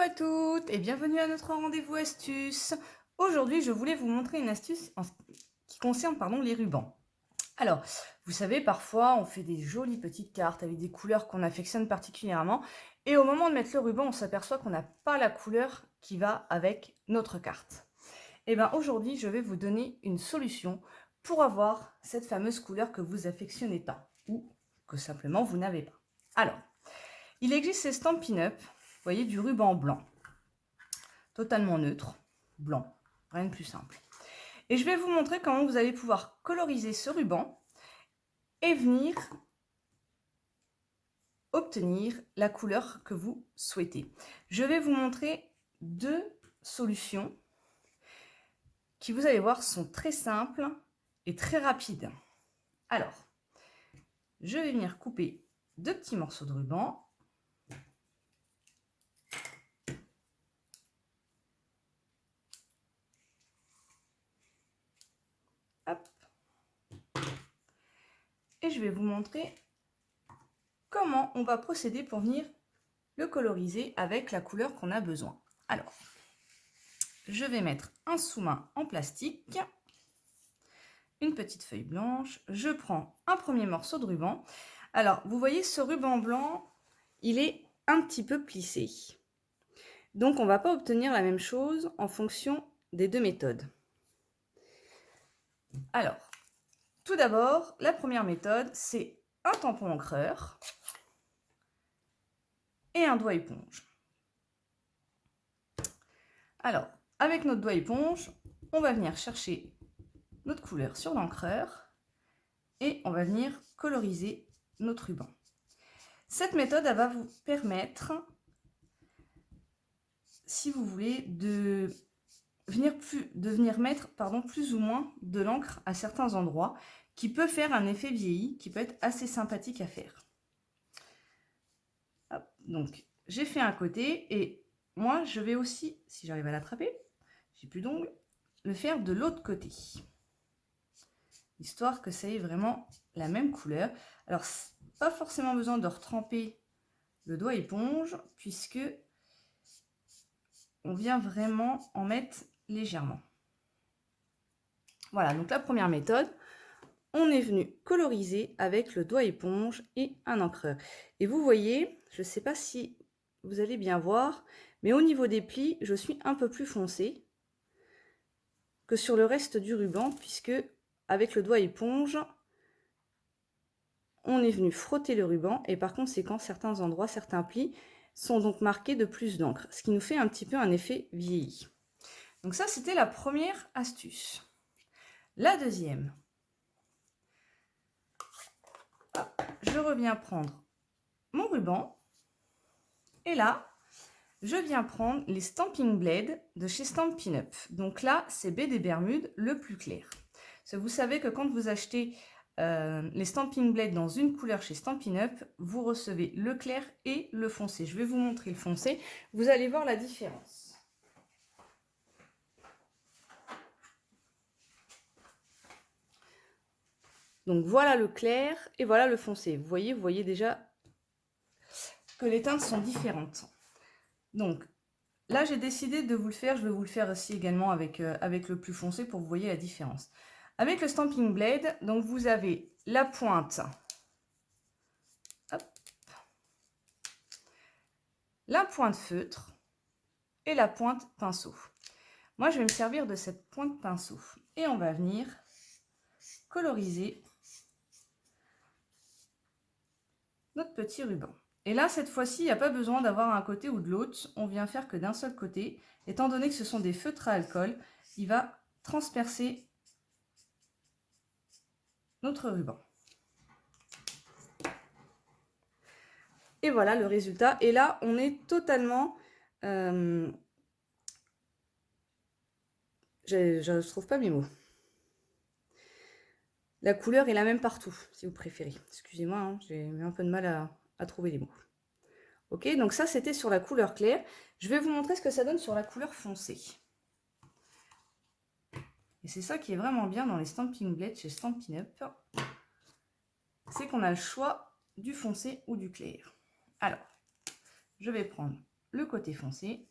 à toutes et bienvenue à notre rendez-vous astuce. Aujourd'hui, je voulais vous montrer une astuce qui concerne les rubans. Alors, vous savez, parfois, on fait des jolies petites cartes avec des couleurs qu'on affectionne particulièrement et au moment de mettre le ruban, on s'aperçoit qu'on n'a pas la couleur qui va avec notre carte. Et bien aujourd'hui, je vais vous donner une solution pour avoir cette fameuse couleur que vous affectionnez tant ou que simplement vous n'avez pas. Alors, il existe ces Stampin' Up, vous voyez, du ruban blanc, totalement neutre, blanc, rien de plus simple. Et je vais vous montrer comment vous allez pouvoir coloriser ce ruban et venir obtenir la couleur que vous souhaitez. Je vais vous montrer deux solutions qui, vous allez voir, sont très simples et très rapides. Alors, je vais venir couper deux petits morceaux de ruban. Hop. Et je vais vous montrer comment on va procéder pour venir le coloriser avec la couleur qu'on a besoin. Alors, je vais mettre un sous-main en plastique, une petite feuille blanche, je prends un premier morceau de ruban. Alors, vous voyez, ce ruban blanc, il est un petit peu plissé. Donc, on ne va pas obtenir la même chose en fonction des deux méthodes. Alors, tout d'abord, la première méthode, c'est un tampon encreur et un doigt éponge. Alors, avec notre doigt éponge, on va venir chercher notre couleur sur l'encreur et on va venir coloriser notre ruban. Cette méthode, elle va vous permettre, si vous voulez, de venir mettre plus ou moins de l'encre à certains endroits, qui peut faire un effet vieilli, qui peut être assez sympathique à faire. Hop, donc, j'ai fait un côté et moi, je vais aussi, si j'arrive à l'attraper, j'ai plus d'ongles, le faire de l'autre côté. Histoire que ça ait vraiment la même couleur. Alors, pas forcément besoin de retremper le doigt éponge, puisque on vient vraiment en mettre légèrement. Voilà, donc la première méthode, on est venu coloriser avec le doigt éponge et un encreur. Et vous voyez, je ne sais pas si vous allez bien voir, mais au niveau des plis, je suis un peu plus foncée que sur le reste du ruban, puisque avec le doigt éponge, on est venu frotter le ruban et par conséquent, certains endroits, certains plis sont donc marqués de plus d'encre, ce qui nous fait un petit peu un effet vieilli. Donc ça, c'était la première astuce. La deuxième, je reviens prendre mon ruban et là, je viens prendre les Stampin' Blade de chez Stampin' Up. Donc là, c'est baie des Bermudes le plus clair. Parce que vous savez que quand vous achetez les Stampin' Blade dans une couleur chez Stampin' Up, vous recevez le clair et le foncé. Je vais vous montrer le foncé, vous allez voir la différence. Donc voilà le clair et voilà le foncé. Vous voyez déjà que les teintes sont différentes. Donc là, j'ai décidé de vous le faire. Je vais vous le faire aussi également avec le plus foncé pour que vous voyez la différence. Avec le Stampin' Blade, donc vous avez la pointe, hop, la pointe feutre et la pointe pinceau. Moi, je vais me servir de cette pointe pinceau et on va venir coloriser notre petit ruban. Et là, cette fois-ci, il n'y a pas besoin d'avoir un côté ou de l'autre. On vient faire que d'un seul côté. Étant donné que ce sont des feutres à alcool, il va transpercer notre ruban. Et voilà le résultat. Et là, on est totalement... je ne trouve pas mes mots. La couleur est la même partout, si vous préférez. Excusez-moi, hein, j'ai eu un peu de mal à trouver les mots. Ok, donc ça, c'était sur la couleur claire. Je vais vous montrer ce que ça donne sur la couleur foncée. Et c'est ça qui est vraiment bien dans les Stampin' Blade chez Stampin' Up. C'est qu'on a le choix du foncé ou du clair. Alors, je vais prendre le côté foncé.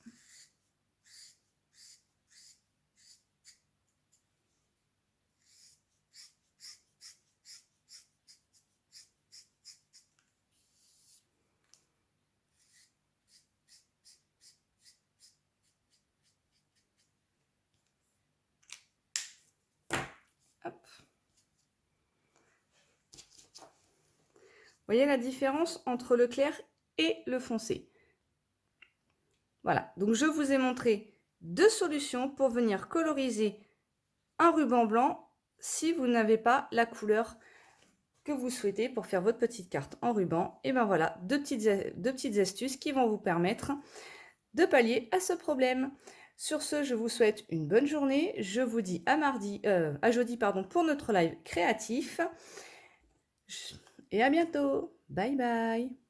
Hop. Vous voyez la différence entre le clair et le foncé. Voilà, donc je vous ai montré 2 solutions pour venir coloriser un ruban blanc si vous n'avez pas la couleur que vous souhaitez pour faire votre petite carte en ruban. Et ben voilà, deux petites astuces qui vont vous permettre de pallier à ce problème. Sur ce, je vous souhaite une bonne journée. Je vous dis à jeudi pour notre live créatif. Et à bientôt. Bye bye.